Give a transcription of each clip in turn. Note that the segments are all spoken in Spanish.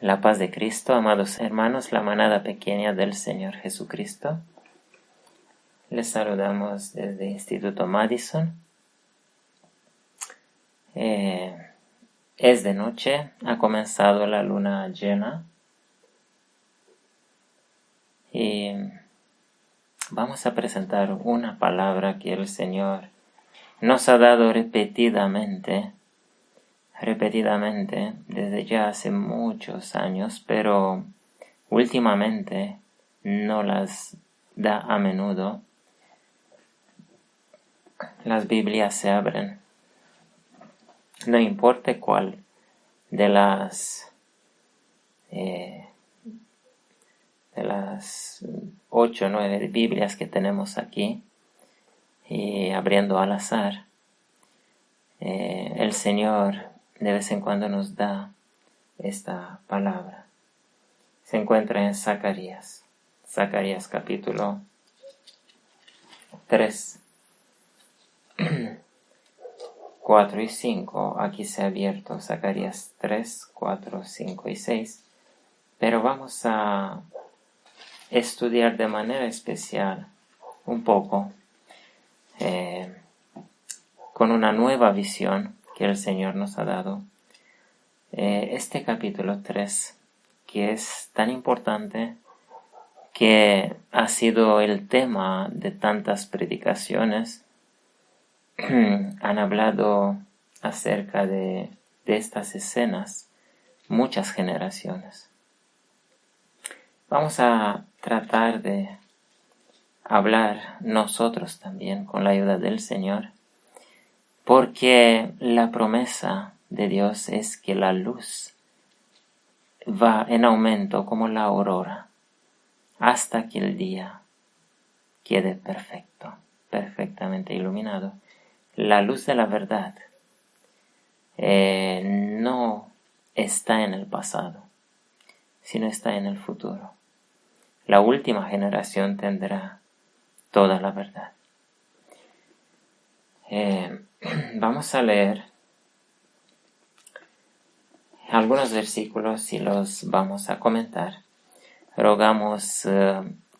La paz de Cristo, amados hermanos, la manada pequeña del Señor Jesucristo. Les saludamos desde Instituto Madison. Es de noche, ha comenzado la luna llena y vamos a presentar una palabra que el Señor nos ha dado repetidamente desde ya hace muchos años, pero últimamente no las da a menudo. Las Biblias se abren, no importa cuál de las 8 o 9 Biblias que tenemos aquí, y abriendo al azar, el Señor de vez en cuando nos da esta palabra. Se encuentra en Zacarías capítulo 3, 4 y 5. Aquí se ha abierto Zacarías 3, 4, 5 y 6. Pero vamos a estudiar de manera especial un poco con una nueva visión que el Señor nos ha dado. Este capítulo 3, que es tan importante, que ha sido el tema de tantas predicaciones, han hablado acerca de estas escenas muchas generaciones. Vamos a tratar de hablar nosotros también con la ayuda del Señor, porque la promesa de Dios es que la luz va en aumento como la aurora hasta que el día quede perfectamente iluminado. La luz de la verdad no está en el pasado, sino está en el futuro. La última generación tendrá toda la verdad. Vamos a leer algunos versículos y los vamos a comentar. Rogamos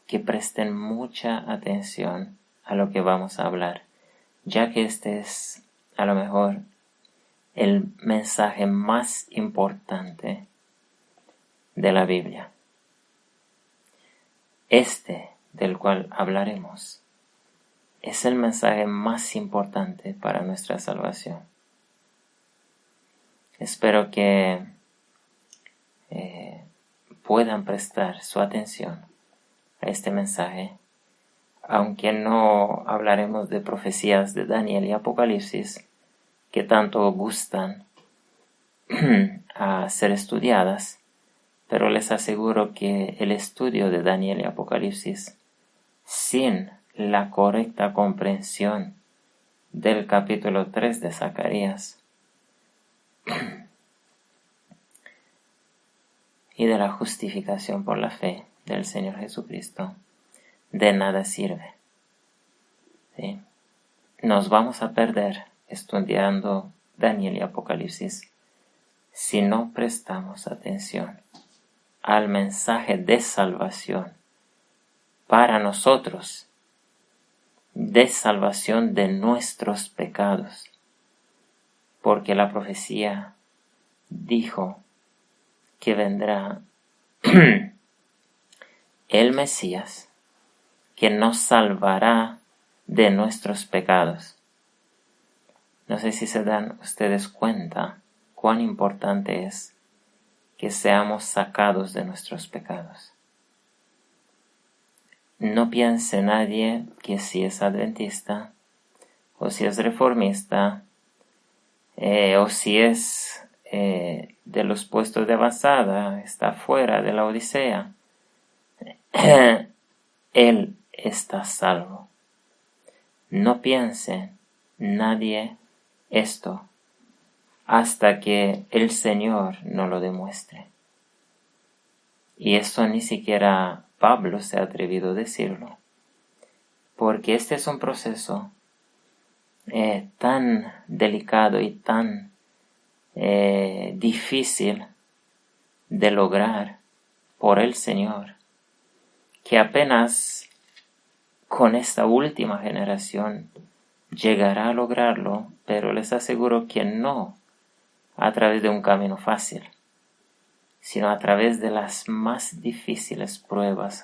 que presten mucha atención a lo que vamos a hablar, ya que este es a lo mejor el mensaje más importante de la Biblia. Este del cual hablaremos es el mensaje más importante para nuestra salvación. Espero que puedan prestar su atención a este mensaje, aunque no hablaremos de profecías de Daniel y Apocalipsis, que tanto gustan a ser estudiadas, pero les aseguro que el estudio de Daniel y Apocalipsis, sin la correcta comprensión del capítulo 3 de Zacarías y de la justificación por la fe del Señor Jesucristo, de nada sirve. ¿Sí? Nos vamos a perder estudiando Daniel y Apocalipsis si no prestamos atención al mensaje de salvación para nosotros, de salvación de nuestros pecados, porque la profecía dijo que vendrá el Mesías, que nos salvará de nuestros pecados. No sé si se dan ustedes cuenta cuán importante es que seamos sacados de nuestros pecados. No piense nadie que si es adventista, o si es reformista, o si es de los puestos de avanzada, está fuera de la Odisea, él está salvo. No piense nadie esto hasta que el Señor no lo demuestre. Y esto ni siquiera Pablo se ha atrevido a decirlo, porque este es un proceso tan delicado y tan difícil de lograr por el Señor, que apenas con esta última generación llegará a lograrlo, pero les aseguro que no a través de un camino fácil, sino a través de las más difíciles pruebas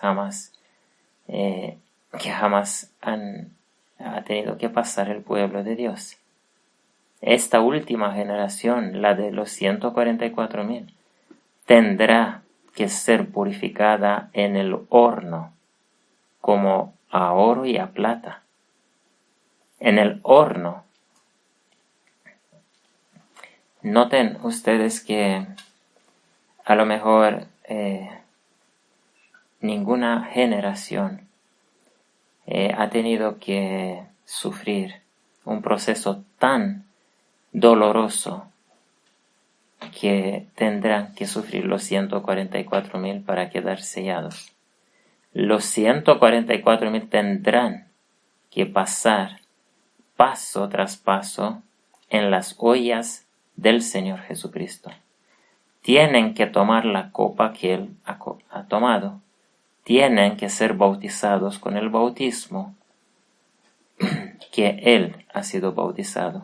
que jamás ha tenido que pasar el pueblo de Dios. Esta última generación, la de los 144,000, tendrá que ser purificada en el horno, como a oro y a plata. En el horno. Noten ustedes que a lo mejor ninguna generación ha tenido que sufrir un proceso tan doloroso que tendrán que sufrir los 144,000 para quedar sellados. Los 144,000 tendrán que pasar paso tras paso en las ollas del Señor Jesucristo. Tienen que tomar la copa que Él ha tomado. Tienen que ser bautizados con el bautismo que Él ha sido bautizado.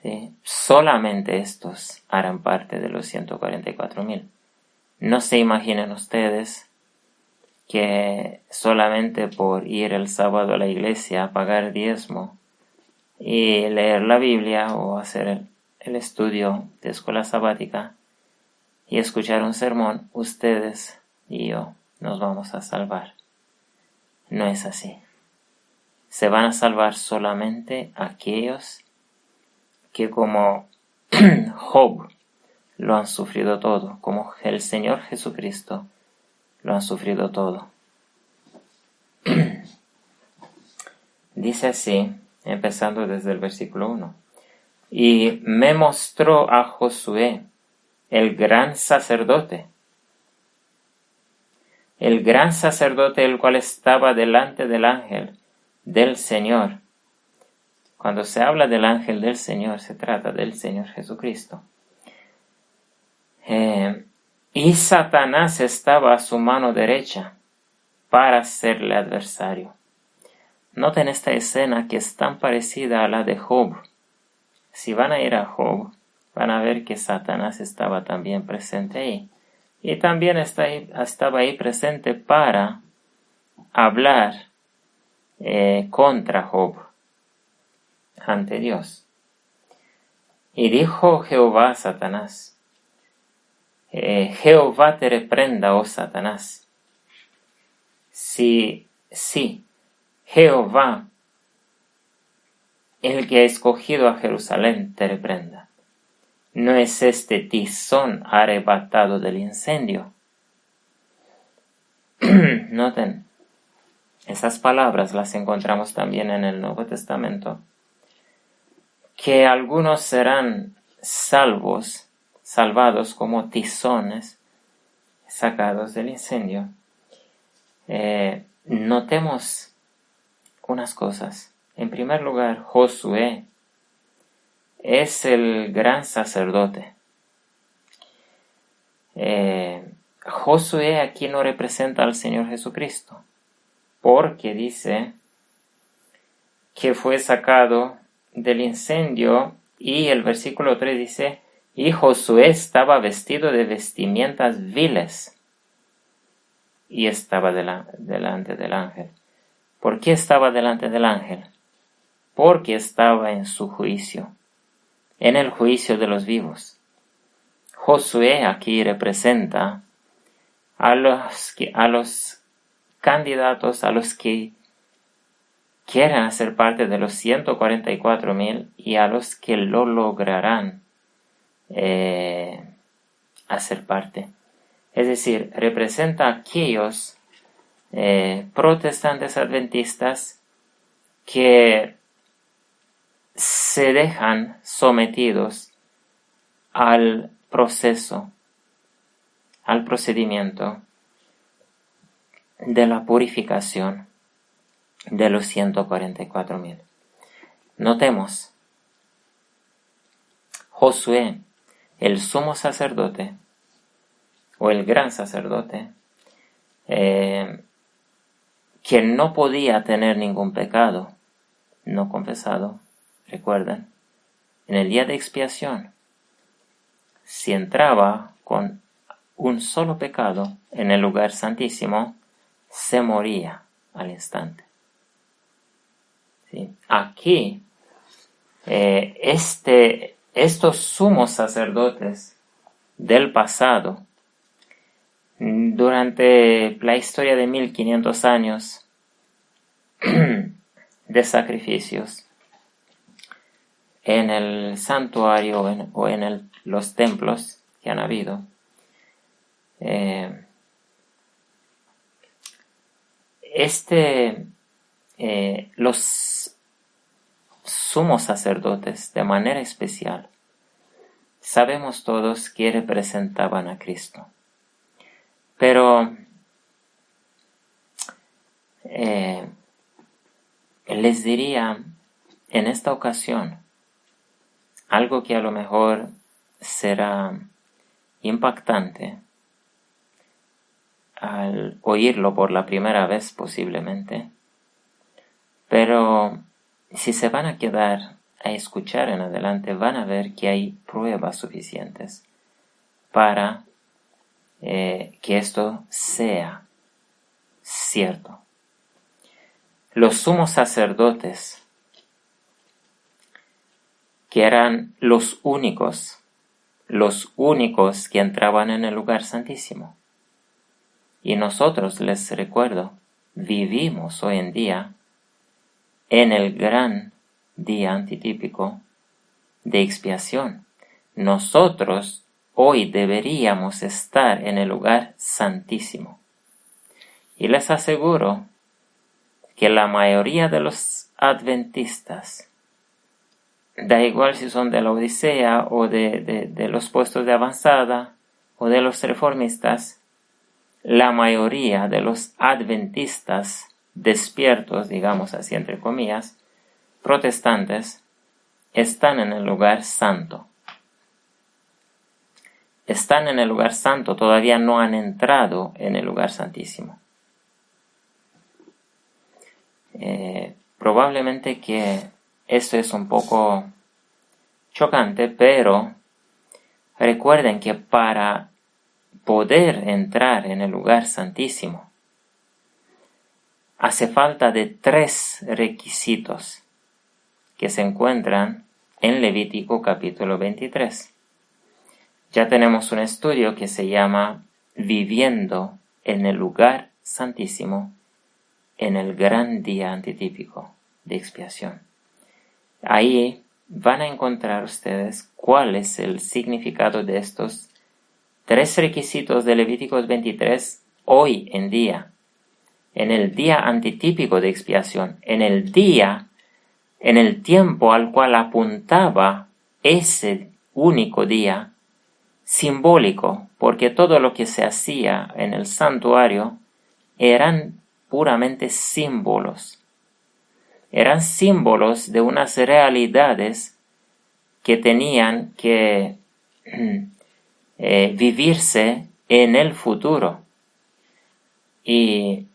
¿Sí? Solamente estos harán parte de los 144,000. No se imaginen ustedes que solamente por ir el sábado a la iglesia a pagar diezmo y leer la Biblia o hacer el estudio de escuela sabática y escuchar un sermón, ustedes y yo nos vamos a salvar. No es así. Se van a salvar solamente aquellos que como Job lo han sufrido todo, como el Señor Jesucristo lo han sufrido todo. Dice así, empezando desde el versículo 1. Y me mostró a Josué, el gran sacerdote, el cual estaba delante del ángel del Señor. Cuando se habla del ángel del Señor, se trata del Señor Jesucristo. Y Satanás estaba a su mano derecha para serle adversario. Noten esta escena que es tan parecida a la de Job. Si van a ir a Job, van a ver que Satanás estaba también presente ahí. Y también estaba ahí presente para hablar contra Job ante Dios. Y dijo Jehová a Satanás, Jehová te reprenda, oh Satanás. Sí, Jehová, el que ha escogido a Jerusalén, te reprenda. ¿No es este tizón arrebatado del incendio? Noten, esas palabras las encontramos también en el Nuevo Testamento, que algunos serán salvados como tizones sacados del incendio. Notemos unas cosas. En primer lugar, Josué es el gran sacerdote. Josué aquí no representa al Señor Jesucristo, porque dice que fue sacado del incendio, y el versículo 3 dice, y Josué estaba vestido de vestimientas viles y estaba delante del ángel. ¿Por qué estaba delante del ángel? Porque estaba en su juicio, en el juicio de los vivos. Josué aquí representa a los candidatos, a los que quieren hacer parte de los 144,000 y a los que lo lograrán hacer parte. Es decir, representa a aquellos protestantes adventistas que se dejan sometidos al procedimiento de la purificación de los 144,000. Notemos, Josué el sumo sacerdote o el gran sacerdote, que no podía tener ningún pecado no confesado, recuerden, en el día de expiación, si entraba con un solo pecado en el lugar santísimo, se moría al instante. ¿Sí? Aquí, estos sumos sacerdotes del pasado, durante la historia de 1500 años de sacrificios en el santuario o en los templos que han habido, los sumos sacerdotes de manera especial, sabemos todos que representaban a Cristo. Pero les diría en esta ocasión algo que a lo mejor será impactante al oírlo por la primera vez posiblemente, pero si se van a quedar a escuchar en adelante, van a ver que hay pruebas suficientes para que esto sea cierto. Los sumos sacerdotes, que eran los únicos que entraban en el lugar santísimo. Y nosotros, les recuerdo, vivimos hoy en día en el gran día antitípico de expiación. Nosotros hoy deberíamos estar en el lugar santísimo. Y les aseguro que la mayoría de los adventistas, da igual si son de la Odisea o de los puestos de avanzada o de los reformistas, la mayoría de los adventistas despiertos, digamos así entre comillas, protestantes, están en el lugar santo. Están en el lugar santo, todavía no han entrado en el lugar santísimo. Probablemente que esto es un poco chocante, pero recuerden que para poder entrar en el lugar santísimo hace falta de 3 requisitos que se encuentran en Levítico capítulo 23. Ya tenemos un estudio que se llama Viviendo en el lugar santísimo en el gran día antitípico de expiación. Ahí van a encontrar ustedes cuál es el significado de estos 3 requisitos de Levíticos 23 hoy en día, en el día antitípico de expiación, en el tiempo al cual apuntaba ese único día simbólico, porque todo lo que se hacía en el santuario eran puramente símbolos. Eran símbolos de unas realidades que tenían que vivirse en el futuro. Y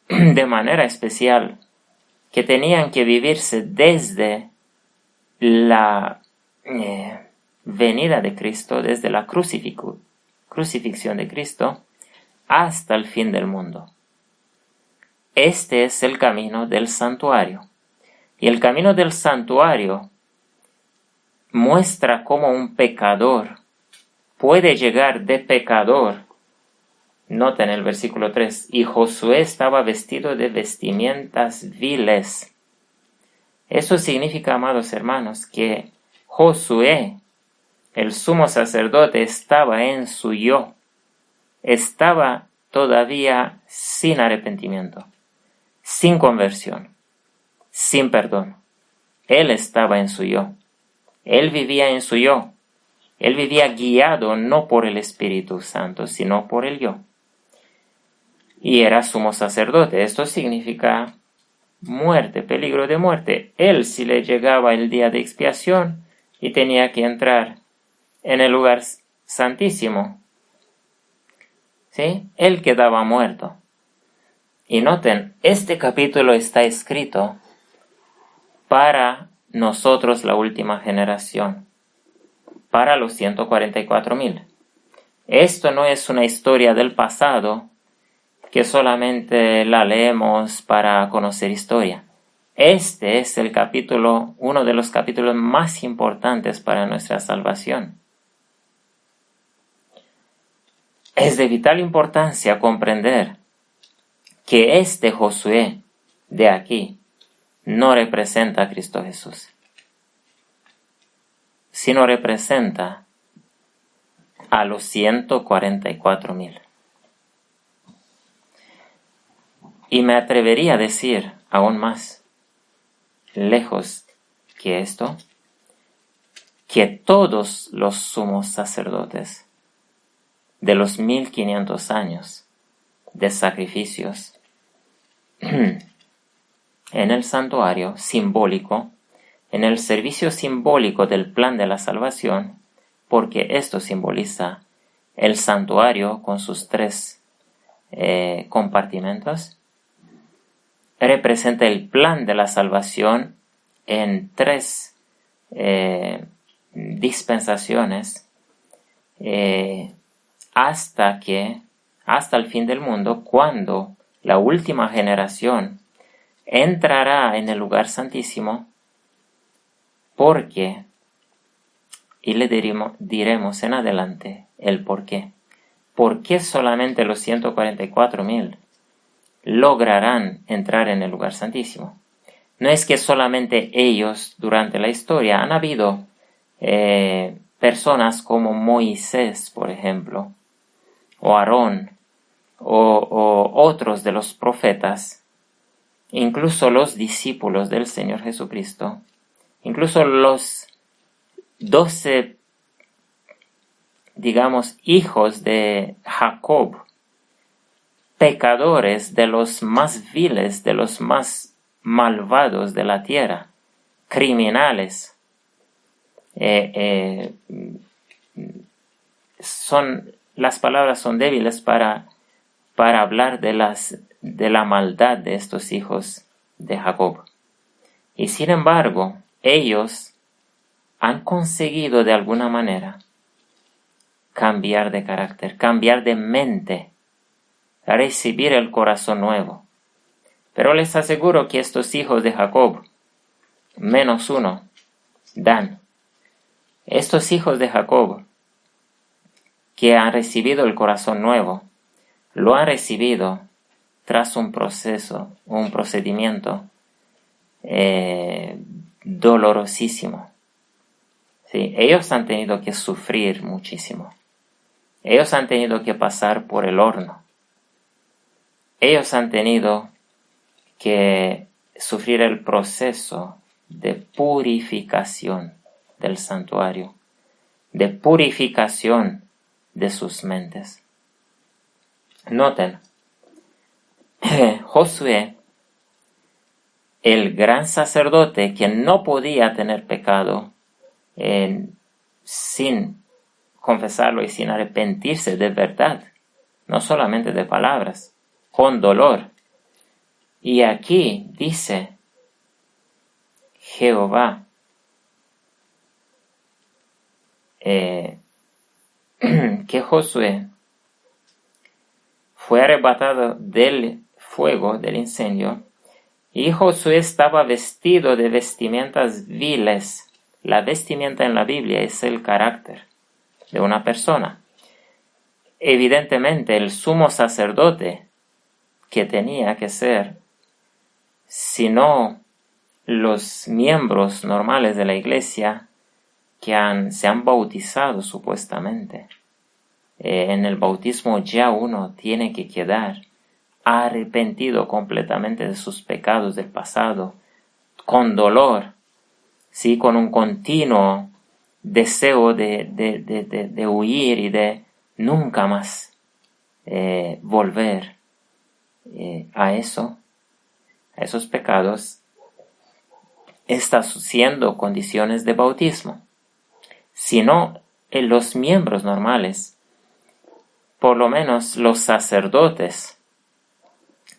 de manera especial, que tenían que vivirse desde la venida de Cristo, desde la crucifixión de Cristo, hasta el fin del mundo. Este es el camino del santuario. Y el camino del santuario muestra cómo un pecador puede llegar de pecador. Noten el versículo 3. Y Josué estaba vestido de vestimentas viles. Eso significa, amados hermanos, que Josué, el sumo sacerdote, estaba en su yo. Estaba todavía sin arrepentimiento, sin conversión, sin perdón. Él estaba en su yo. Él vivía en su yo. Él vivía guiado no por el Espíritu Santo, sino por el yo. Y era sumo sacerdote. Esto significa muerte, peligro de muerte. Él, si le llegaba el día de expiación y tenía que entrar en el lugar santísimo, ¿sí? Él quedaba muerto. Y noten, este capítulo está escrito para nosotros, la última generación, para los 144,000. Esto no es una historia del pasado que solamente la leemos para conocer historia. Este es el capítulo, uno de los capítulos más importantes para nuestra salvación. Es de vital importancia comprender que este Josué de aquí no representa a Cristo Jesús, sino representa a los 144,000. Y me atrevería a decir aún más lejos que esto, que todos los sumos sacerdotes de los 1500 años de sacrificios en el santuario simbólico, en el servicio simbólico del plan de la salvación, porque esto simboliza el santuario con sus 3 compartimentos, representa el plan de la salvación en 3 dispensaciones hasta el fin del mundo, cuando la última generación entrará en el lugar santísimo, porque, y le diremos en adelante el por qué. ¿Por qué solamente los 144,000 lograrán entrar en el lugar santísimo? No es que solamente ellos durante la historia, han habido personas como Moisés, por ejemplo, o Aarón, o otros de los profetas, incluso los discípulos del Señor Jesucristo, incluso los 12, digamos, hijos de Jacob, pecadores, de los más viles, de los más malvados de la tierra, criminales, las palabras son débiles para hablar de la maldad de estos hijos de Jacob. Y sin embargo, ellos han conseguido de alguna manera cambiar de carácter, cambiar de mente, recibir el corazón nuevo. Pero les aseguro que estos hijos de Jacob, menos uno, Dan, estos hijos de Jacob que han recibido el corazón nuevo, lo han recibido tras un procedimiento dolorosísimo. ¿Sí? Ellos han tenido que sufrir muchísimo. Ellos han tenido que pasar por el horno. Ellos han tenido que sufrir el proceso de purificación del santuario, de purificación de sus mentes. Noten, Josué, el gran sacerdote que no podía tener pecado sin confesarlo y sin arrepentirse de verdad, no solamente de palabras, con dolor. Y aquí dice Jehová que Josué fue arrebatado del fuego, del incendio, y Josué estaba vestido de vestimentas viles. La vestimenta en la Biblia es el carácter de una persona. Evidentemente, el sumo sacerdote que tenía que ser, si no los miembros normales de la iglesia que se han bautizado supuestamente, en el bautismo ya uno tiene que quedar arrepentido completamente de sus pecados del pasado, con dolor, ¿sí? Con un continuo deseo de huir y de nunca más volver a esos pecados, está siendo condiciones de bautismo. Si no los miembros normales, por lo menos los sacerdotes,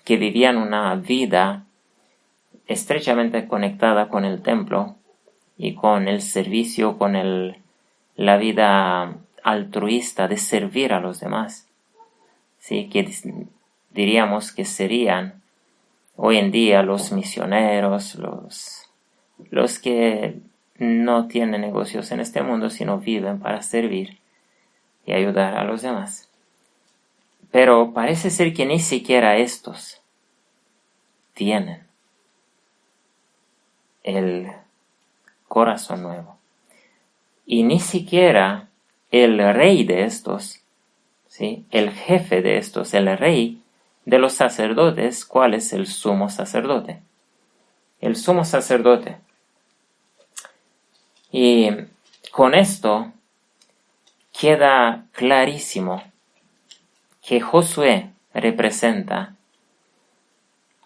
que vivían una vida estrechamente conectada con el templo y con el servicio, con la vida altruista de servir a los demás, ¿sí? Que diríamos que serían hoy en día los misioneros, los que no tienen negocios en este mundo, sino viven para servir y ayudar a los demás. Pero parece ser que ni siquiera estos tienen el corazón nuevo. Y ni siquiera el rey de estos, ¿sí? El jefe de estos, el rey de los sacerdotes, ¿cuál es el sumo sacerdote? El sumo sacerdote. Y con esto queda clarísimo que Josué representa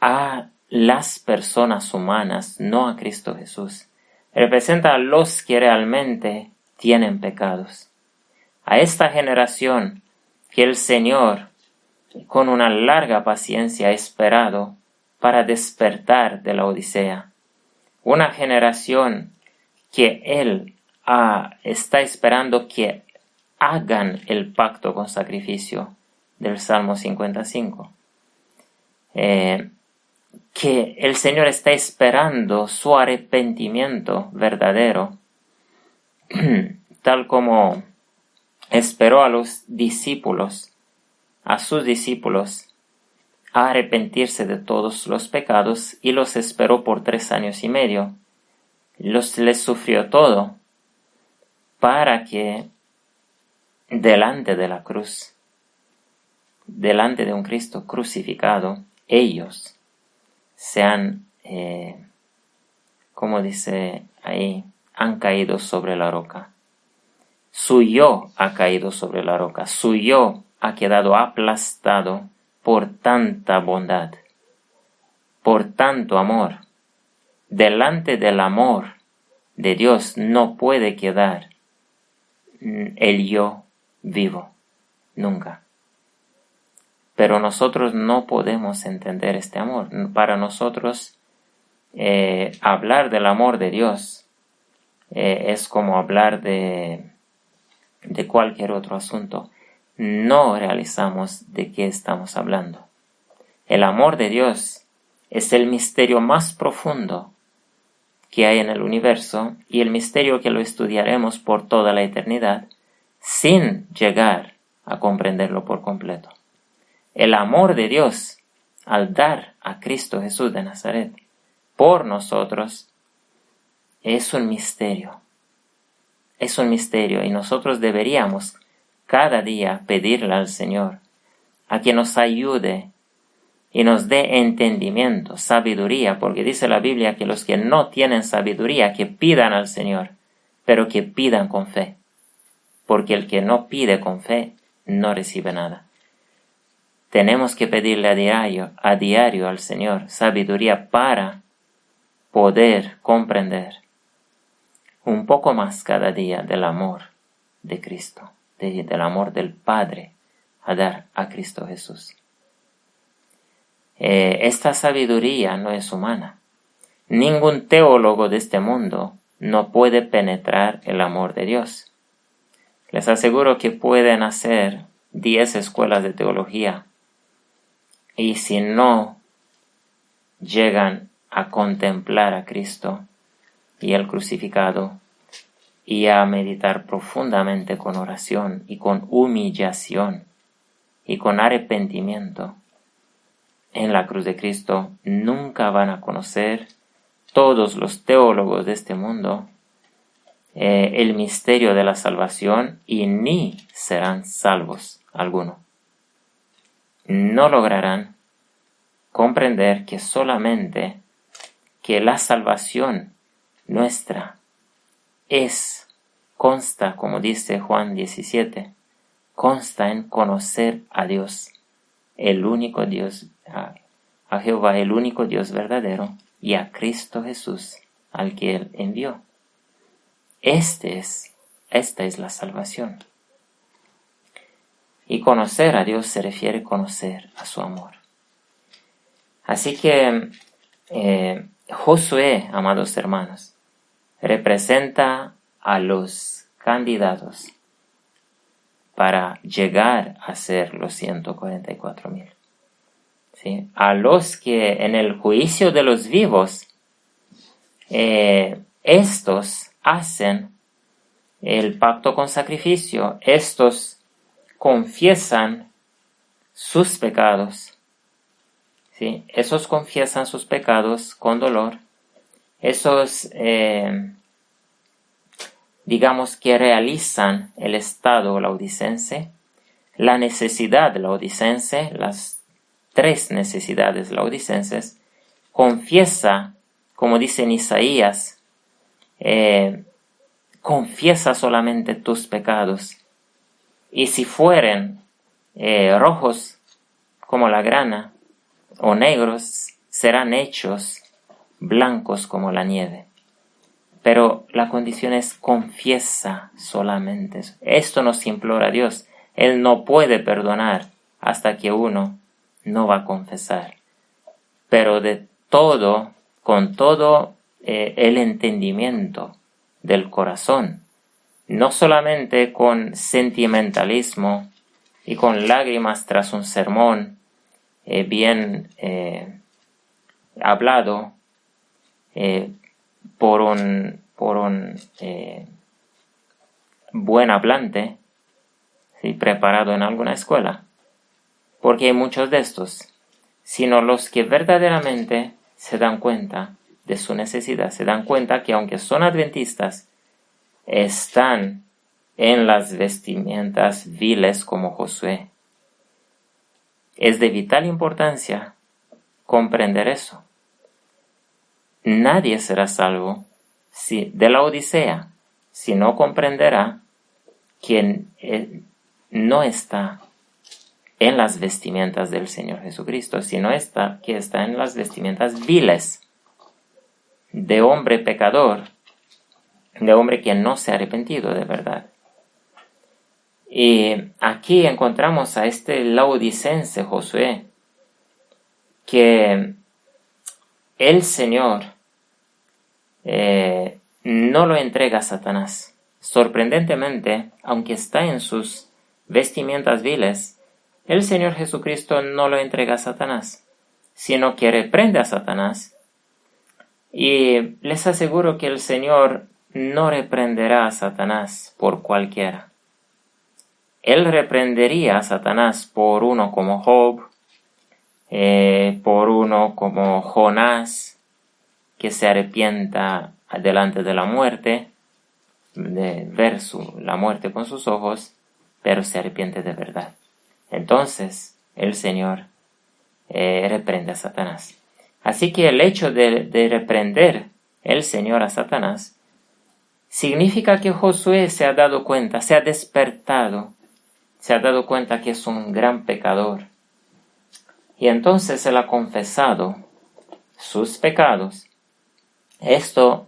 a las personas humanas, no a Cristo Jesús. Representa a los que realmente tienen pecados. A esta generación que el Señor, con una larga paciencia, ha esperado para despertar de la Odisea. Una generación que Él está esperando que hagan el pacto con sacrificio del Salmo 55. Que el Señor está esperando su arrepentimiento verdadero, tal como esperó a los discípulos, a sus discípulos, a arrepentirse de todos los pecados, y los esperó por 3 años y medio. Les sufrió todo para que delante de la cruz, delante de un Cristo crucificado, ellos sean, como dice ahí, han caído sobre la roca. Su yo ha caído sobre la roca. Su yo ha quedado aplastado por tanta bondad, por tanto amor. Delante del amor de Dios no puede quedar el yo vivo, nunca. Pero nosotros no podemos entender este amor. Para nosotros, hablar del amor de Dios es como hablar de cualquier otro asunto. No realizamos de qué estamos hablando. El amor de Dios es el misterio más profundo que hay en el universo, y el misterio que lo estudiaremos por toda la eternidad sin llegar a comprenderlo por completo. El amor de Dios, al dar a Cristo Jesús de Nazaret por nosotros, es un misterio. Es un misterio, y nosotros deberíamos cada día pedirle al Señor a que nos ayude y nos dé entendimiento, sabiduría, porque dice la Biblia que los que no tienen sabiduría, que pidan al Señor, pero que pidan con fe, porque el que no pide con fe no recibe nada. Tenemos que pedirle a diario al Señor sabiduría para poder comprender un poco más cada día del amor de Cristo, del amor del Padre a dar a Cristo Jesús. Esta sabiduría no es humana. Ningún teólogo de este mundo no puede penetrar el amor de Dios. Les aseguro que pueden hacer 10 escuelas de teología, y si no llegan a contemplar a Cristo y al crucificado, y a meditar profundamente con oración y con humillación y con arrepentimiento en la cruz de Cristo, nunca van a conocer todos los teólogos de este mundo el misterio de la salvación, y ni serán salvos alguno. No lograrán comprender que solamente que la salvación nuestra consta, como dice Juan 17, consta en conocer a Dios, el único Dios, a Jehová, el único Dios verdadero, y a Cristo Jesús, al que Él envió. Este es Esta es la salvación. Y conocer a Dios se refiere a conocer a su amor. Así que Josué, amados hermanos, representa a los candidatos para llegar a ser los 144,000. ¿Sí? A los que en el juicio de los vivos, estos hacen el pacto con sacrificio, estos confiesan sus pecados, ¿sí? Esos confiesan sus pecados con dolor, esos digamos que realizan el estado laodicense, la necesidad laodicense, las 3 necesidades laodicenses, confiesa, como dice en Isaías, confiesa solamente tus pecados, y si fueren rojos como la grana, o negros, serán hechos blancos como la nieve. Pero la condición es confiesa solamente. Esto nos implora Dios. Él no puede perdonar hasta que uno no va a confesar. Pero de todo, con todo el entendimiento del corazón, no solamente con sentimentalismo y con lágrimas tras un sermón bien hablado por un buen hablante, ¿sí? Preparado en alguna escuela, porque hay muchos de estos, sino los que verdaderamente se dan cuenta de su necesidad, se dan cuenta que aunque son adventistas, están en las vestimentas viles como Josué. Es de vital importancia comprender eso. Nadie será salvo de la Odisea si no comprenderá que no está en las vestimentas del Señor Jesucristo, sino que está en las vestimentas viles de hombre pecador, de hombre que no se ha arrepentido de verdad. Y aquí encontramos a este laodicense Josué, que el Señor no lo entrega a Satanás. Sorprendentemente, aunque está en sus vestimentas viles, el Señor Jesucristo no lo entrega a Satanás, sino que reprende a Satanás. Y les aseguro que el Señor no reprenderá a Satanás por cualquiera. Él reprendería a Satanás por uno como Job, por uno como Jonás, que se arrepienta delante de la muerte, de ver la muerte con sus ojos, pero se arrepiente de verdad. Entonces el Señor reprende a Satanás. Así que el hecho de reprender el Señor a Satanás significa que Josué se ha dado cuenta, se ha despertado, se ha dado cuenta que es un gran pecador. Y entonces él ha confesado sus pecados. Esto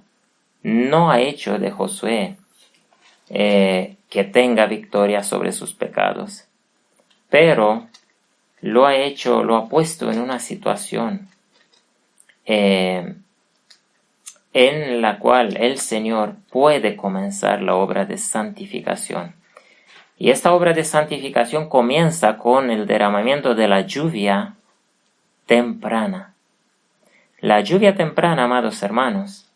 no ha hecho de Josué que tenga victoria sobre sus pecados, pero lo ha puesto en una situación en la cual el Señor puede comenzar la obra de santificación. Y esta obra de santificación comienza con el derramamiento de la lluvia temprana. La lluvia temprana, amados hermanos,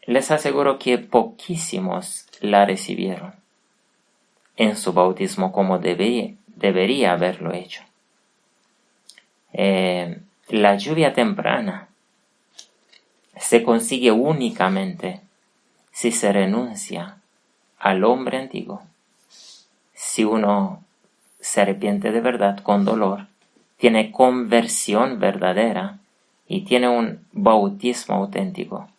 les aseguro que poquísimos la recibieron en su bautismo como debería haberlo hecho. La lluvia temprana se consigue únicamente si se renuncia al hombre antiguo, si uno se arrepiente de verdad con dolor, tiene conversión verdadera y tiene un bautismo auténtico,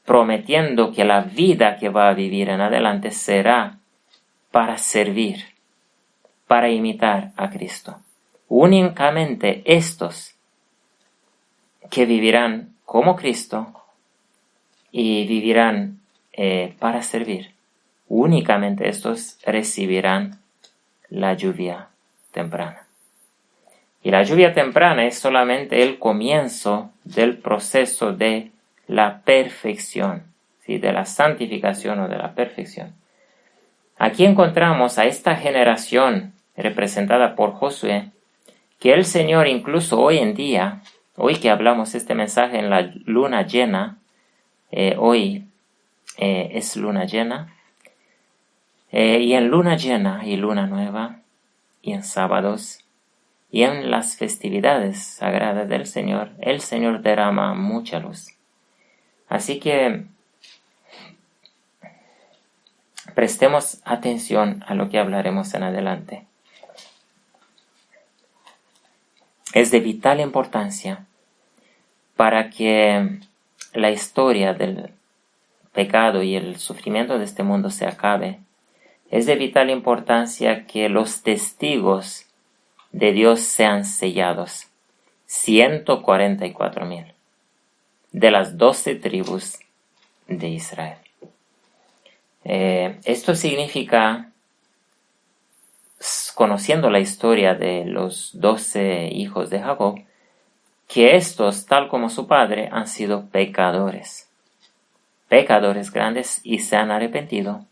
prometiendo que la vida que va a vivir en adelante será para servir, para imitar a Cristo. Únicamente estos que vivirán como Cristo y vivirán para servir. Únicamente estos recibirán la lluvia temprana. Y la lluvia temprana es solamente el comienzo del proceso de la perfección, ¿sí? De la santificación o de la perfección. Aquí encontramos a esta generación representada por Josué, que el Señor incluso hoy en día, hoy que hablamos este mensaje en la luna llena, hoy es luna llena, y en luna llena y luna nueva, y en sábados, y en las festividades sagradas del Señor, el Señor derrama mucha luz. Así que prestemos atención a lo que hablaremos en adelante. Es de vital importancia para que la historia del pecado y el sufrimiento de este mundo se acabe. Es de vital importancia que los testigos de Dios sean sellados. 144,000 de las 12 tribus de Israel. Esto significa, conociendo la historia de los 12 hijos de Jacob, que estos, tal como su padre, han sido pecadores grandes, y se han arrepentido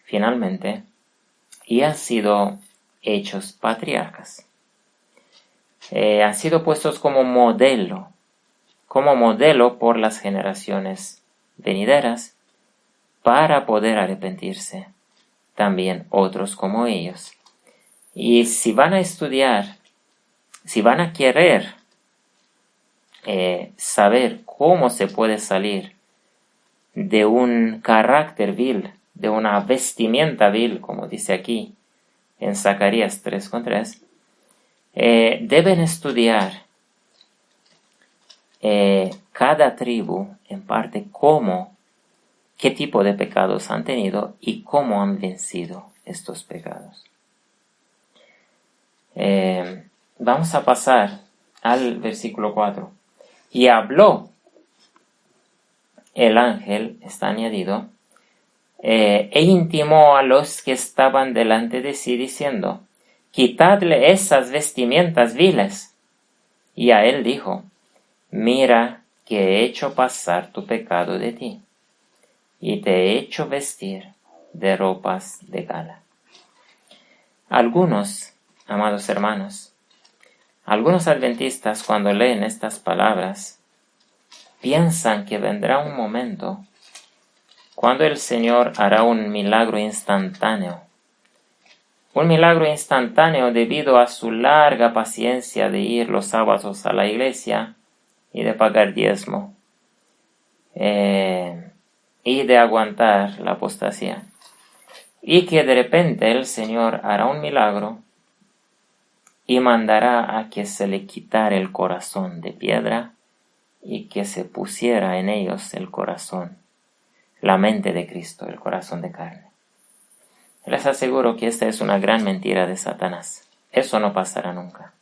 finalmente y han sido hechos patriarcas. Han sido puestos como modelo por las generaciones venideras para poder arrepentirse también otros como ellos. Y si van a estudiar, si van a querer saber cómo se puede salir de un carácter vil, de una vestimenta vil, como dice aquí en Zacarías 3:3, deben estudiar cada tribu en parte qué tipo de pecados han tenido y cómo han vencido estos pecados. Vamos a pasar al versículo 4. Y habló el ángel, está añadido, e intimó a los que estaban delante de sí, diciendo: quitadle esas vestimentas viles. Y a él dijo: mira que he hecho pasar tu pecado de ti, y te he hecho vestir de ropas de gala. Algunos, amados hermanos, algunos adventistas, cuando leen estas palabras, piensan que vendrá un momento cuando el Señor hará un milagro instantáneo. Un milagro instantáneo debido a su larga paciencia de ir los sábados a la iglesia y de pagar diezmo y de aguantar la apostasía. Y que de repente el Señor hará un milagro y mandará a que se le quitara el corazón de piedra y que se pusiera en ellos el corazón, la mente de Cristo, el corazón de carne. Les aseguro que esta es una gran mentira de Satanás. Eso no pasará nunca.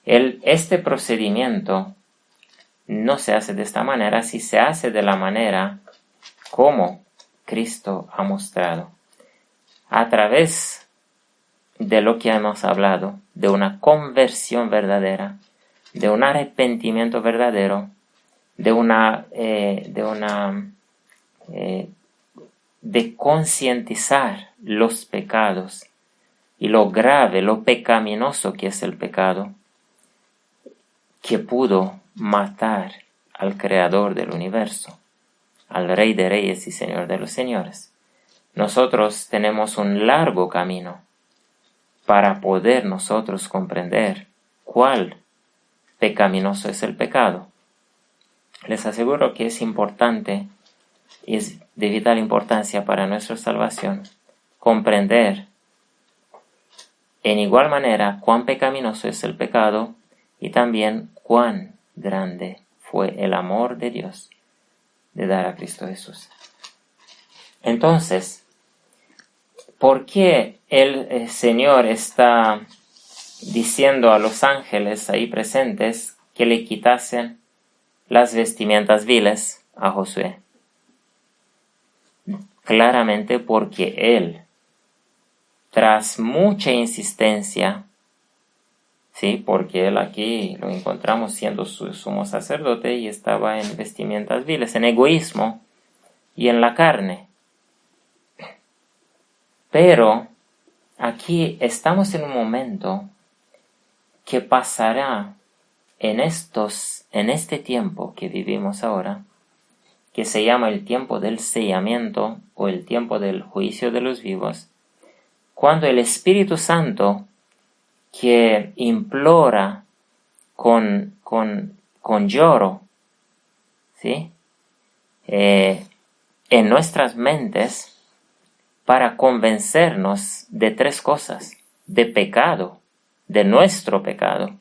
Este procedimiento no se hace de esta manera, si se hace de la manera como Cristo ha mostrado, a través de lo que hemos hablado, de una conversión verdadera, de un arrepentimiento verdadero, de concientizar los pecados y lo grave, lo pecaminoso que es el pecado, que pudo matar al Creador del universo, al Rey de Reyes y Señor de los Señores. Nosotros tenemos un largo camino para poder nosotros comprender cuál pecaminoso es el pecado. Les aseguro que es importante y es de vital importancia para nuestra salvación comprender en igual manera cuán pecaminoso es el pecado y también cuán grande fue el amor de Dios de dar a Cristo Jesús. Entonces, ¿por qué el Señor está diciendo a los ángeles ahí presentes que le quitasen las vestimentas viles a Josué? claramente porque él, tras mucha insistencia, sí, porque él aquí lo encontramos siendo su sumo sacerdote y estaba en vestimentas viles, en egoísmo y en la carne. Pero aquí estamos en un momento que pasará en este tiempo que vivimos ahora, que se llama el tiempo del sellamiento o el tiempo del juicio de los vivos, cuando el Espíritu Santo, que implora con lloro, ¿sí? En nuestras mentes, para convencernos de tres cosas: de pecado, de nuestro pecado,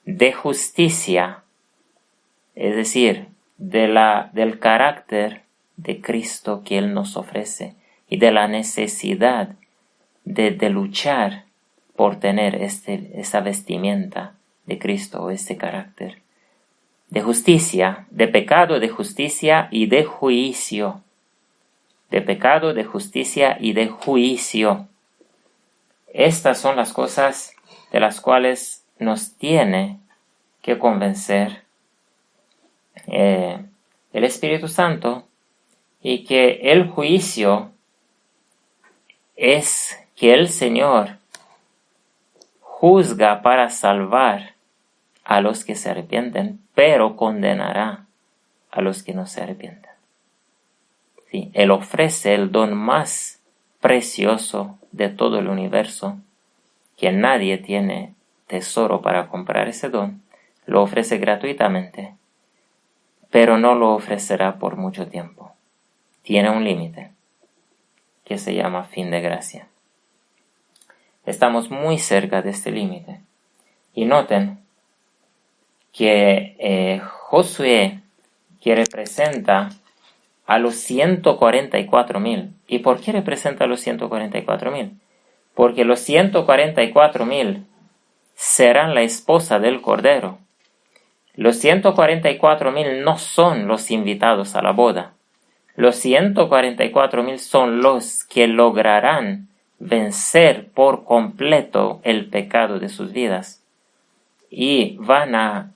de justicia, es decir, del carácter de Cristo que Él nos ofrece y de la necesidad de luchar por tener esa vestimenta de Cristo o este carácter. De justicia, de pecado, de justicia y de juicio. De pecado, de justicia y de juicio. Estas son las cosas de las cuales nos tiene que convencer el Espíritu Santo, y que el juicio es que el Señor juzga para salvar a los que se arrepienten, pero condenará a los que no se arrepienten. ¿Sí? Él ofrece el don más precioso de todo el universo, que nadie tiene tesoro para comprar ese don. Lo ofrece gratuitamente, pero no lo ofrecerá por mucho tiempo. Tiene un límite, que se llama fin de gracia. Estamos muy cerca de este límite. Y noten que Josué, que representa a los 144,000. ¿Y por qué representa a los 144,000? Porque los 144,000 serán la esposa del Cordero. Los 144,000 no son los invitados a la boda. Los 144,000 son los que lograrán vencer por completo el pecado de sus vidas y van a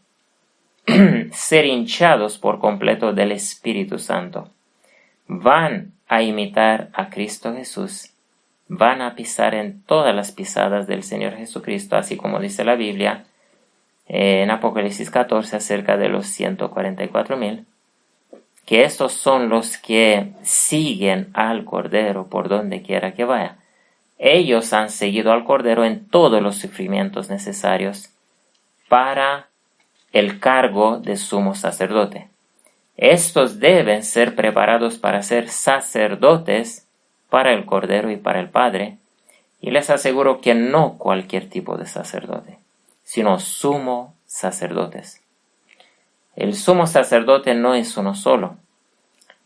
ser hinchados por completo del Espíritu Santo. Van a imitar a Cristo Jesús, van a pisar en todas las pisadas del Señor Jesucristo, así como dice la Biblia en Apocalipsis 14 acerca de los 144,000, que estos son los que siguen al Cordero por donde quiera que vaya. Ellos han seguido al Cordero en todos los sufrimientos necesarios para el cargo de sumo sacerdote. Estos deben ser preparados para ser sacerdotes para el Cordero y para el Padre, y les aseguro que no cualquier tipo de sacerdote, sino sumo sacerdotes. El sumo sacerdote no es uno solo.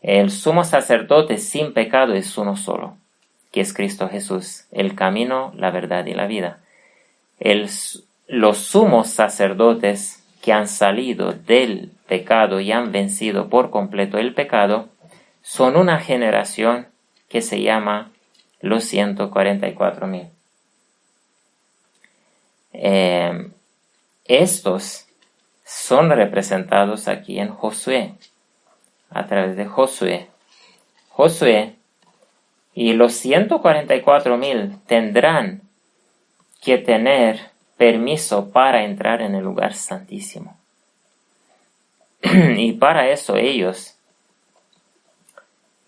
El sumo sacerdote sin pecado es uno solo, que es Cristo Jesús, el camino, la verdad y la vida. Los sumos sacerdotes que han salido del pecado y han vencido por completo el pecado son una generación que se llama los 144,000. Estos son representados aquí en Josué, a través de Josué. Josué y los 144,000 tendrán que tener permiso para entrar en el lugar santísimo. Y para eso ellos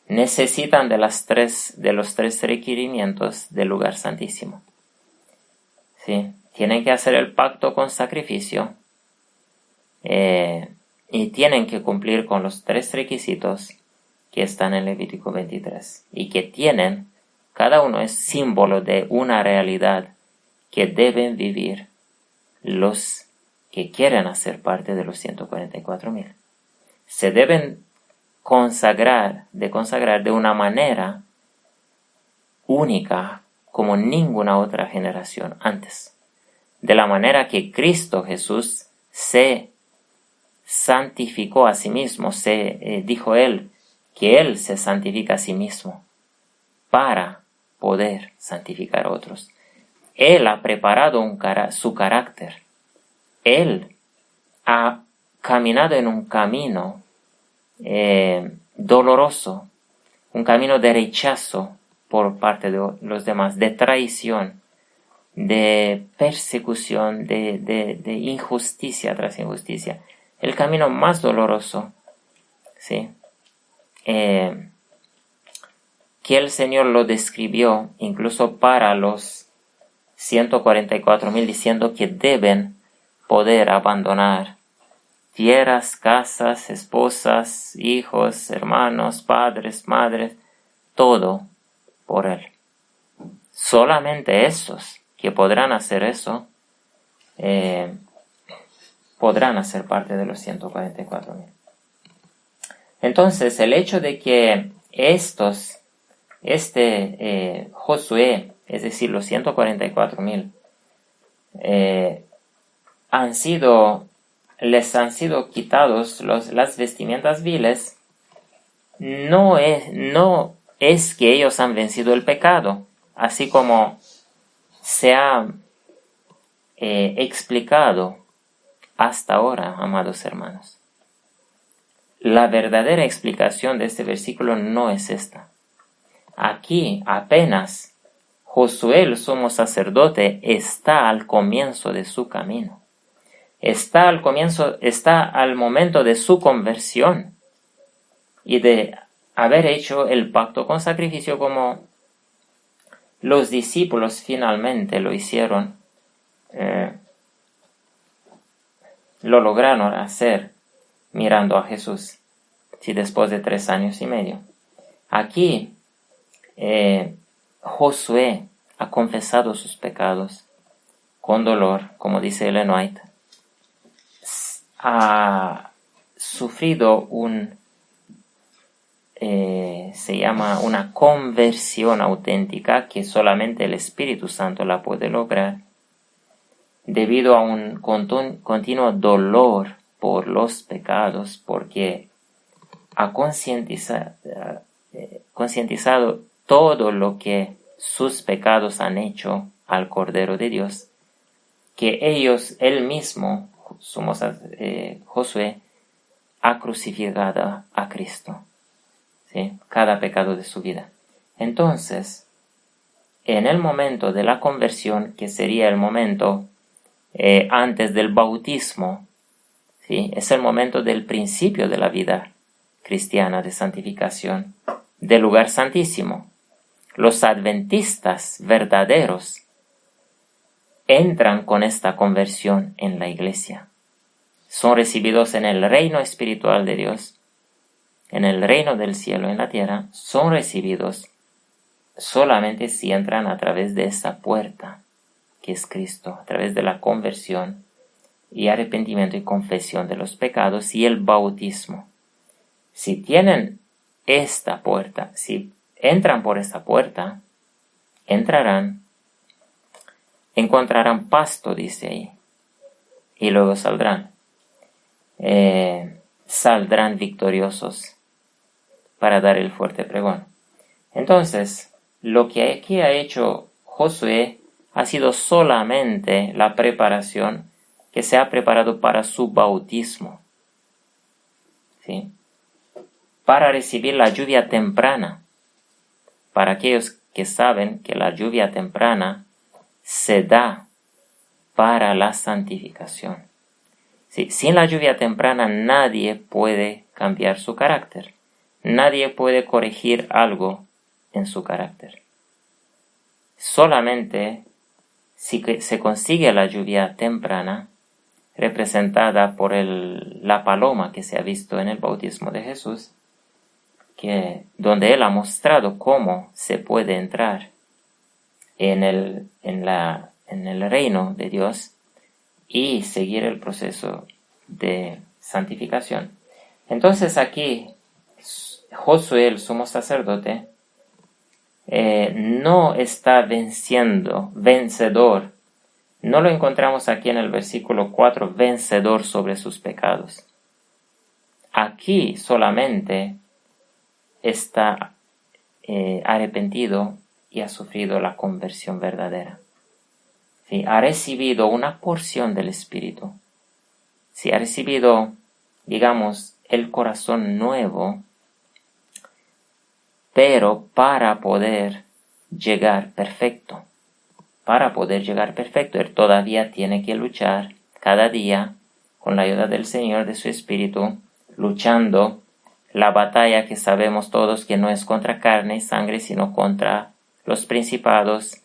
necesitan de los tres requerimientos del lugar santísimo. ¿Sí? Tienen que hacer el pacto con sacrificio y tienen que cumplir con los 3 requisitos que están en Levítico 23 y que tienen, cada uno es símbolo de una realidad que deben vivir los que quieren hacer parte de los 144,000. Se deben consagrar de una manera única como ninguna otra generación antes. De la manera que Cristo Jesús se santificó a sí mismo, dijo él que él se santifica a sí mismo para poder santificar a otros. Él ha preparado su carácter. Él ha caminado en un camino doloroso, un camino de rechazo por parte de los demás, de traición, de persecución, de injusticia tras injusticia. El camino más doloroso, ¿sí? Que el Señor lo describió incluso para los 144,000, diciendo que deben poder abandonar tierras, casas, esposas, hijos, hermanos, padres, madres, todo por Él. Solamente estos que podrán hacer eso, podrán hacer parte de los 144,000. Entonces, el hecho de que Josué, es decir, los 144,000, les han sido quitados las vestimentas viles, no es que ellos han vencido el pecado, así como se ha explicado hasta ahora, amados hermanos. La verdadera explicación de este versículo no es esta. Aquí apenas Josué, el sumo sacerdote, está al comienzo de su camino. Está al momento de su conversión y de haber hecho el pacto con sacrificio como los discípulos finalmente lo hicieron, lo lograron hacer mirando a Jesús, sí, después de 3 años y medio. Aquí Josué ha confesado sus pecados con dolor, como dice Ellen White. Ha sufrido se llama una conversión auténtica que solamente el Espíritu Santo la puede lograr, debido a un continuo dolor por los pecados, porque ha concientizado todo lo que sus pecados han hecho al Cordero de Dios, que él mismo, Josué, ha crucificado a Cristo, ¿sí? Cada pecado de su vida. Entonces, en el momento de la conversión, que sería el momento antes del bautismo, ¿sí? Es el momento del principio de la vida cristiana de santificación, del lugar santísimo. Los adventistas verdaderos entran con esta conversión en la iglesia. Son recibidos en el reino espiritual de Dios, en el reino del cielo en la tierra. Son recibidos solamente si entran a través de esa puerta que es Cristo, a través de la conversión y arrepentimiento y confesión de los pecados y el bautismo. Si tienen esta puerta, si entran por esta puerta, encontrarán pasto, dice ahí, y luego saldrán victoriosos para dar el fuerte pregón. Entonces, lo que aquí ha hecho Josué ha sido solamente la preparación que se ha preparado para su bautismo, ¿sí? Para recibir la lluvia temprana. Para aquellos que saben que la lluvia temprana se da para la santificación. ¿Sí? Sin la lluvia temprana nadie puede cambiar su carácter. Nadie puede corregir algo en su carácter. Solamente si se consigue la lluvia temprana, representada por la paloma que se ha visto en el bautismo de Jesús, donde Él ha mostrado cómo se puede entrar en el reino de Dios y seguir el proceso de santificación. Entonces aquí Josué, el sumo sacerdote, no está vencedor. No lo encontramos aquí en el versículo 4, vencedor sobre sus pecados. Aquí solamente está arrepentido y ha sufrido la conversión verdadera. ¿Sí? Ha recibido una porción del Espíritu. ¿Sí? Ha recibido, digamos, el corazón nuevo, pero para poder llegar perfecto. Para poder llegar perfecto, él todavía tiene que luchar cada día con la ayuda del Señor, de su Espíritu, luchando la batalla que sabemos todos que no es contra carne y sangre, sino contra los principados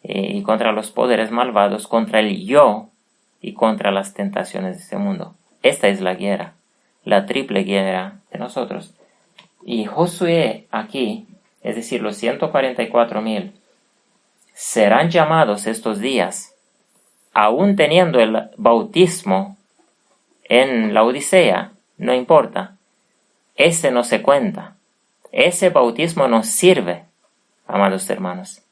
y contra los poderes malvados, contra el yo y contra las tentaciones de este mundo. Esta es la guerra, la triple guerra de nosotros. Y Josué aquí, es decir, los 144,000, serán llamados estos días, aún teniendo el bautismo en la Odisea, no importa. Ese no se cuenta. Ese bautismo nos sirve, amados hermanos.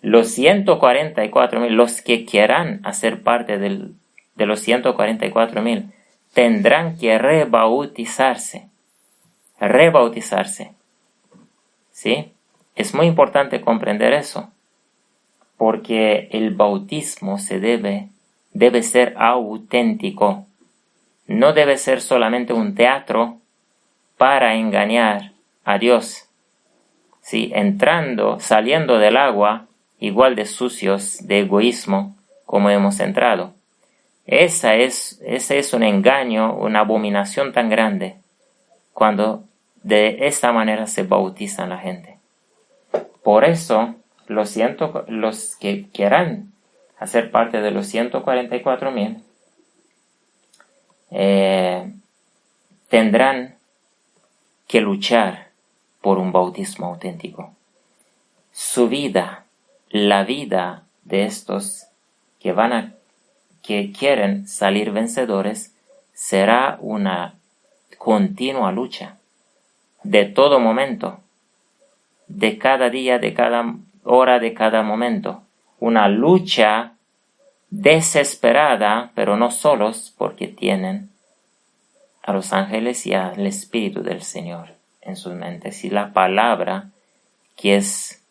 Los 144,000, los que quieran hacer parte de los 144,000, tendrán que rebautizarse. ¿Sí? Es muy importante comprender eso, porque el bautismo debe ser auténtico. No debe ser solamente un teatro para engañar a Dios. ¿Sí? Saliendo del agua, igual de sucios de egoísmo como hemos entrado. Ese es un engaño, una abominación tan grande, cuando de esta manera se bautiza la gente. Por eso, los que quieran hacer parte de los 144,000, tendrán que luchar por un bautismo auténtico. Su vida, la vida de estos que quieren salir vencedores, será una continua lucha, de todo momento, de cada día, de cada hora, de cada momento. Una lucha desesperada, pero no solos, porque tienen a los ángeles y al Espíritu del Señor en sus mentes, y la palabra, que es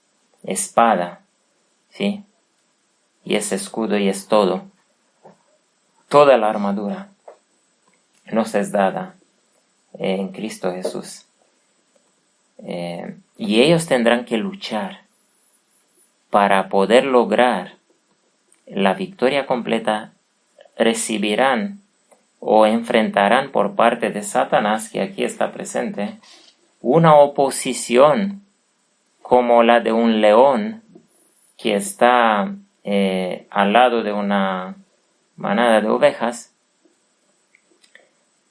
espada, ¿sí? Y es escudo y es todo. Toda la armadura nos es dada en Cristo Jesús. Y ellos tendrán que luchar para poder lograr la victoria completa. Recibirán o enfrentarán por parte de Satanás, que aquí está presente, una oposición como la de un león que está al lado de una manada de ovejas,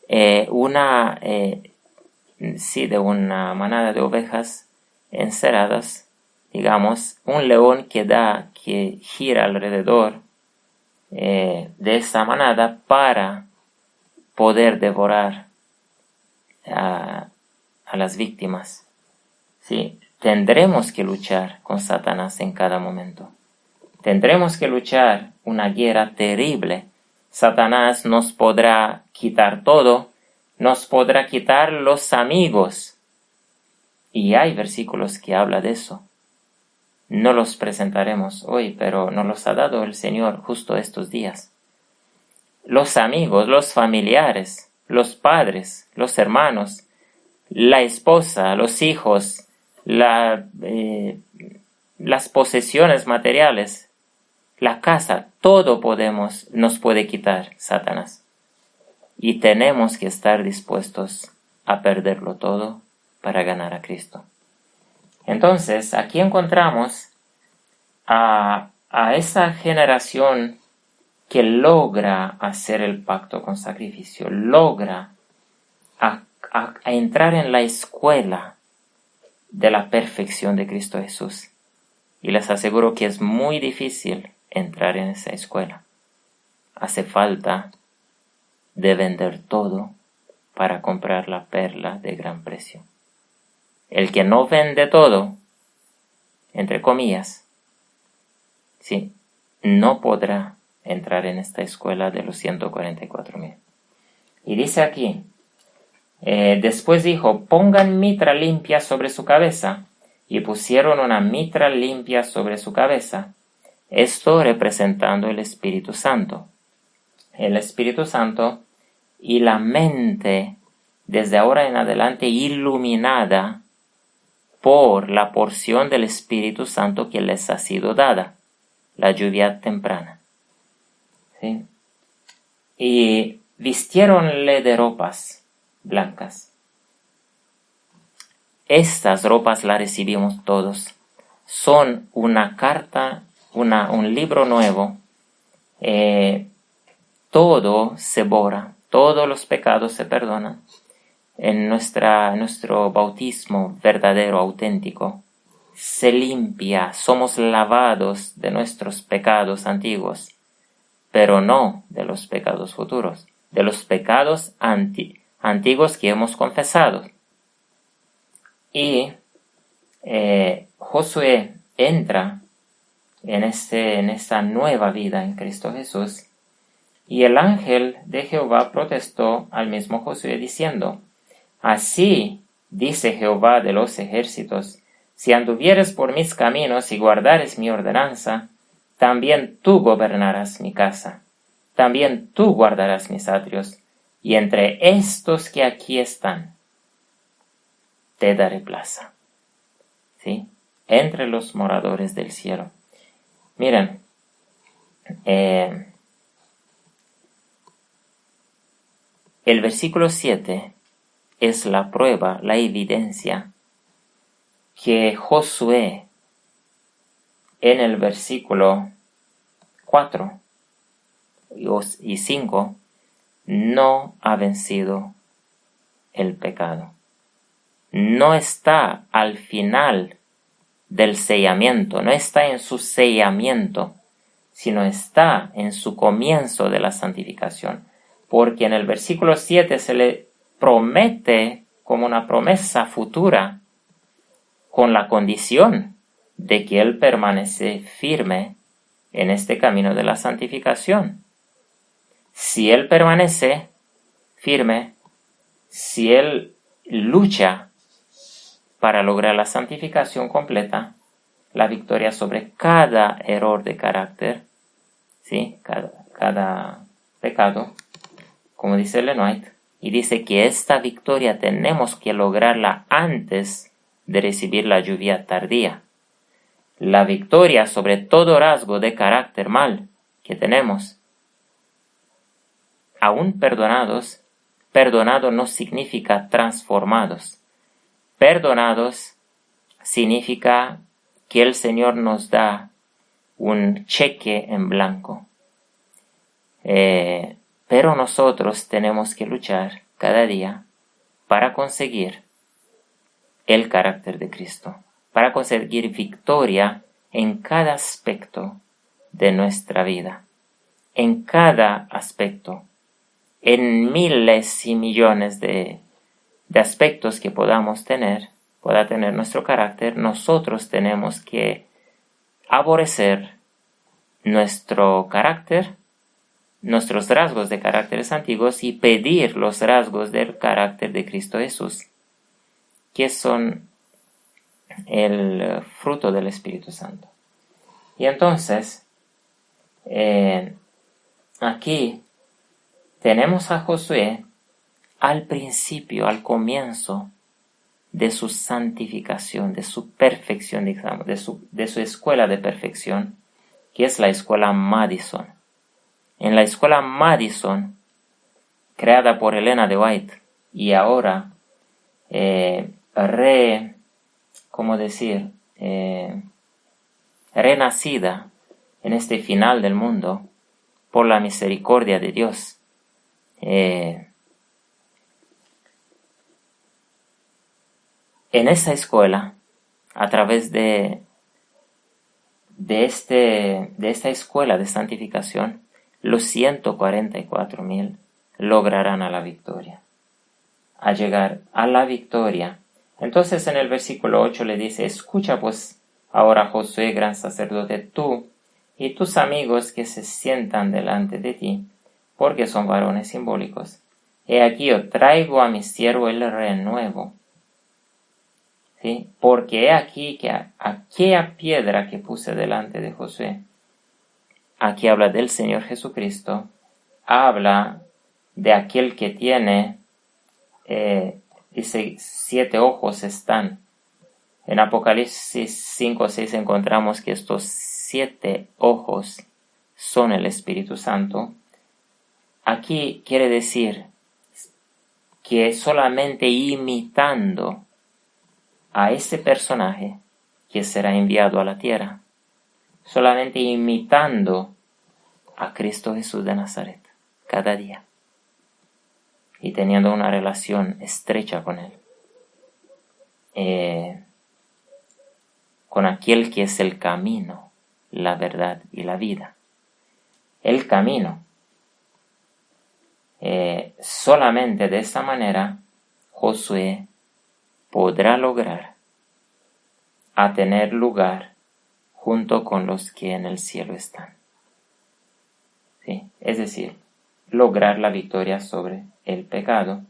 de una manada de ovejas encerradas, digamos, un león que gira alrededor de esa manada para poder devorar a las víctimas. ¿Sí? Tendremos que luchar con Satanás en cada momento. Tendremos que luchar una guerra terrible. Satanás nos podrá quitar todo, nos podrá quitar los amigos. Y hay versículos que hablan de eso. No los presentaremos hoy, pero nos los ha dado el Señor justo estos días. Los amigos, los familiares, los padres, los hermanos, la esposa, los hijos, las posesiones materiales, la casa, todo nos puede quitar Satanás. Y tenemos que estar dispuestos a perderlo todo para ganar a Cristo. Entonces, aquí encontramos a esa generación que logra hacer el pacto con sacrificio, logra a entrar en la escuela de la perfección de Cristo Jesús. Y les aseguro que es muy difícil entrar en esa escuela. Hace falta de vender todo para comprar la perla de gran precio. El que no vende todo, entre comillas, sí, no podrá entrar en esta escuela de los 144,000. Y dice aquí, después dijo, pongan mitra limpia sobre su cabeza y pusieron una mitra limpia sobre su cabeza, esto representando el Espíritu Santo. El Espíritu Santo y la mente desde ahora en adelante iluminada por la porción del Espíritu Santo que les ha sido dada, la lluvia temprana. ¿Sí? Y vistiéronle de ropas blancas. Estas ropas las recibimos todos. Son una carta, un libro nuevo. Todo se borra, todos los pecados se perdonan. En nuestro bautismo verdadero, auténtico, se limpia, somos lavados de nuestros pecados antiguos, pero no de los pecados futuros, de los pecados antiguos que hemos confesado. Y Josué entra en esta nueva vida en Cristo Jesús, y el ángel de Jehová protestó al mismo Josué diciendo: Así dice Jehová de los ejércitos, si anduvieres por mis caminos y guardares mi ordenanza, también tú gobernarás mi casa, también tú guardarás mis atrios, y entre estos que aquí están, te daré plaza. ¿Sí? Entre los moradores del cielo. Miren, el versículo 7 es la prueba, la evidencia que Josué en el versículo 4 y 5 no ha vencido el pecado. No está al final del sellamiento, no está en su sellamiento, sino está en su comienzo de la santificación. Porque en el versículo 7 se le promete como una promesa futura, con la condición de que él permanece firme en este camino de la santificación. Si él permanece firme, si él lucha para lograr la santificación completa, la victoria sobre cada error de carácter, ¿sí? cada pecado, como dice Ellen White, y dice que esta victoria tenemos que lograrla antes de recibir la lluvia tardía. La victoria sobre todo rasgo de carácter mal que tenemos, aún perdonados, perdonado no significa transformados. Perdonados significa que el Señor nos da un cheque en blanco. Pero nosotros tenemos que luchar cada día para conseguir el carácter de Cristo, para conseguir victoria en cada aspecto de nuestra vida, en cada aspecto, en miles y millones de aspectos que pueda tener nuestro carácter. Nosotros tenemos que aborrecer nuestro carácter, nuestros rasgos de caracteres antiguos, y pedir los rasgos del carácter de Cristo Jesús, que son el fruto del Espíritu Santo. Y entonces, aquí tenemos a Josué al principio, al comienzo de su santificación, de su perfección, digamos, de su escuela de perfección, que es la escuela Madison. En la escuela Madison, creada por Elena de White, y ahora renacida en este final del mundo por la misericordia de Dios. En esa escuela, a través de esta escuela de santificación, los 144,000 lograrán a la victoria, a llegar a la victoria. Entonces en el versículo 8 le dice: escucha pues ahora, Josué, gran sacerdote, tú y tus amigos que se sientan delante de ti, porque son varones simbólicos. He aquí yo traigo a mi siervo el renuevo. ¿sí? Porque he aquí que aquella piedra que puse delante de Josué, aquí habla del Señor Jesucristo, habla de aquel que tiene, dice, 7 ojos están. En Apocalipsis 5:6 encontramos que estos 7 ojos son el Espíritu Santo. Aquí quiere decir que solamente imitando a ese personaje que será enviado a la tierra, solamente imitando a Cristo Jesús de Nazaret cada día y teniendo una relación estrecha con Él, con aquel que es el camino, la verdad y la vida. El camino. Solamente de esa manera Josué podrá lograr a tener lugar junto con los que en el cielo están. ¿Sí? Es decir, lograr la victoria sobre el pecado.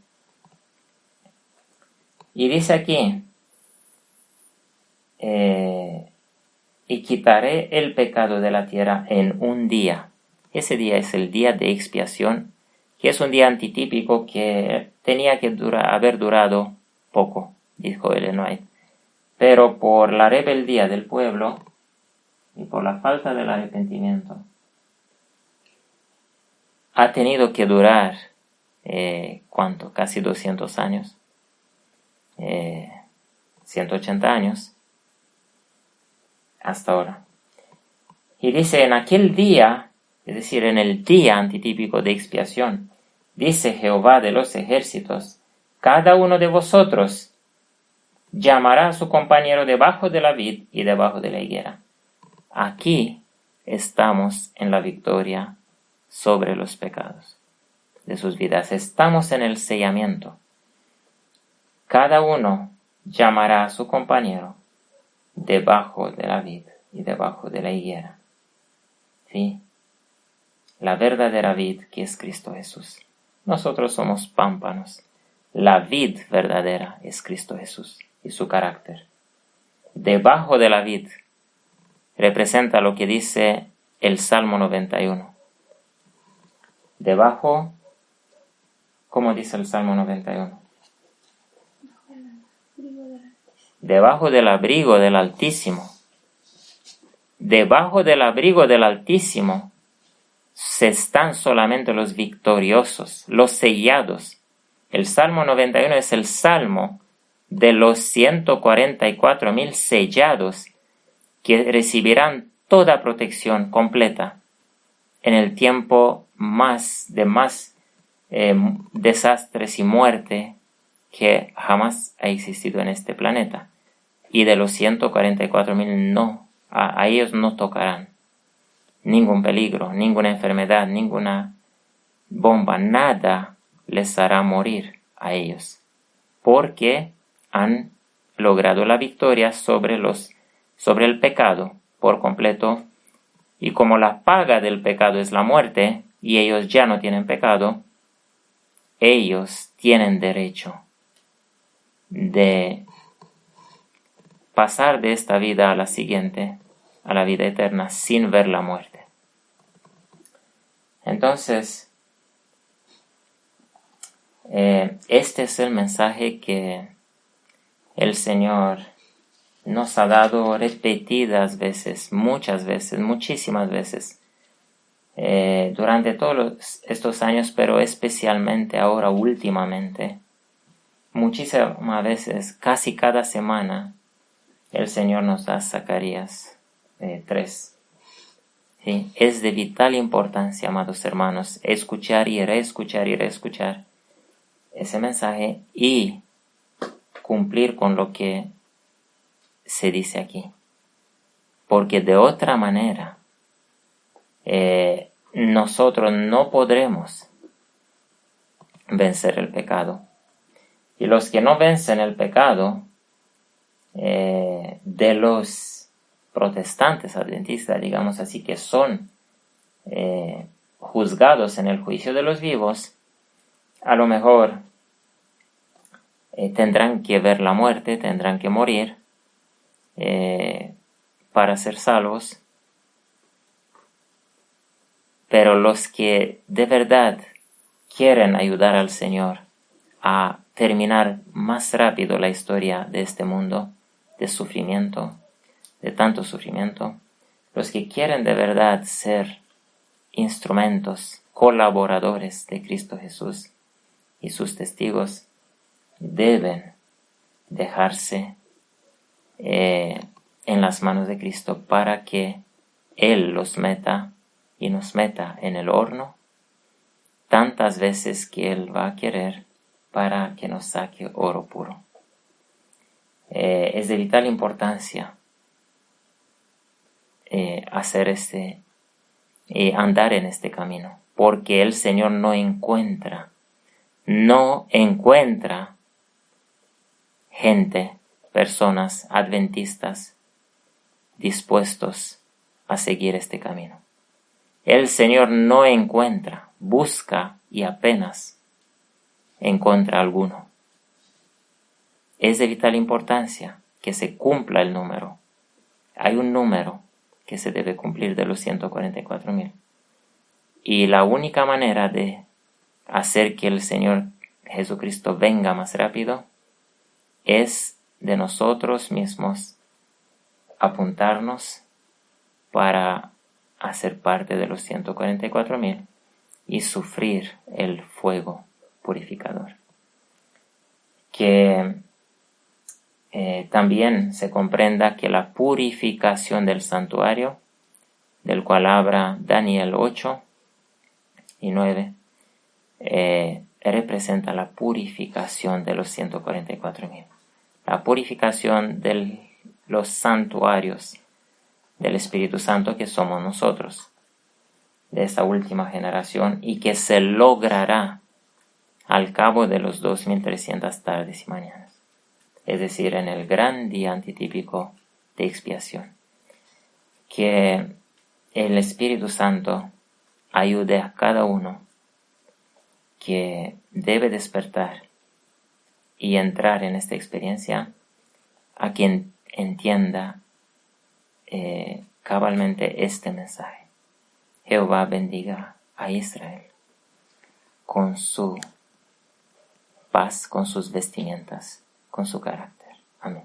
Y dice aquí, y quitaré el pecado de la tierra en un día. Ese día es el día de expiación, que es un día antitípico que tenía que haber durado poco, dijo Ellen White. Pero por la rebeldía del pueblo y por la falta del arrepentimiento, ha tenido que durar, ¿cuánto? Casi 200 años, 180 años, hasta ahora. Y dice, en aquel día, es decir, en el día antitípico de expiación, dice Jehová de los ejércitos, cada uno de vosotros llamará a su compañero debajo de la vid y debajo de la higuera. Aquí estamos en la victoria sobre los pecados de sus vidas. Estamos en el sellamiento. Cada uno llamará a su compañero debajo de la vid y debajo de la higuera. ¿Sí? La verdadera vid que es Cristo Jesús. Nosotros somos pámpanos. La vid verdadera es Cristo Jesús y su carácter. Debajo de la vid representa lo que dice el Salmo 91. Debajo, ¿cómo dice el Salmo 91? Debajo del abrigo del Altísimo. Debajo del abrigo del Altísimo se están solamente los victoriosos, los sellados. El Salmo 91 es el salmo de los 144,000 sellados que recibirán toda protección completa en el tiempo más desastres y muerte que jamás ha existido en este planeta. Y de los 144,000 no, a ellos no tocarán ningún peligro, ninguna enfermedad, ninguna bomba, nada les hará morir a ellos, porque han logrado la victoria sobre el pecado por completo, y como la paga del pecado es la muerte, y ellos ya no tienen pecado, ellos tienen derecho de pasar de esta vida a la siguiente, a la vida eterna, sin ver la muerte. Entonces, este es el mensaje que el Señor nos ha dado repetidas veces, muchas veces, muchísimas veces, durante todos estos años, pero especialmente ahora últimamente. Muchísimas veces, casi cada semana, el Señor nos da Zacarías 3. ¿Sí? Es de vital importancia, amados hermanos, escuchar y reescuchar ese mensaje y cumplir con lo que se dice aquí. Porque de otra manera, nosotros no podremos vencer el pecado. Y los que no vencen el pecado, de los protestantes adventistas, digamos así, que son juzgados en el juicio de los vivos, a lo mejor tendrán que ver la muerte, tendrán que morir para ser salvos. Pero los que de verdad quieren ayudar al Señor a terminar más rápido la historia de este mundo, de sufrimiento, de tanto sufrimiento, los que quieren de verdad ser instrumentos, colaboradores de Cristo Jesús y sus testigos, deben dejarse en las manos de Cristo para que Él los meta y nos meta en el horno tantas veces que Él va a querer para que nos saque oro puro. Es de vital importancia hacer andar en este camino, porque el Señor no encuentra gente, personas adventistas dispuestos a seguir este camino. El Señor no encuentra, busca y apenas encuentra alguno. Es de vital importancia que se cumpla el número. Hay un número que se debe cumplir de los 144,000. Y la única manera de hacer que el Señor Jesucristo venga más rápido es de nosotros mismos apuntarnos para hacer parte de los 144,000 y sufrir el fuego purificador. Que también se comprenda que la purificación del santuario, del cual habla Daniel 8 y 9, representa la purificación de los 144,000. La purificación de los santuarios del Espíritu Santo que somos nosotros, de esta última generación, y que se logrará al cabo de los 2300 tardes y mañanas, es decir, en el gran día antitípico de expiación. Que el Espíritu Santo ayude a cada uno que debe despertar y entrar en esta experiencia, a quien entienda cabalmente este mensaje. Jehová bendiga a Israel con su paz, con sus vestimentas, con su carácter. Amén.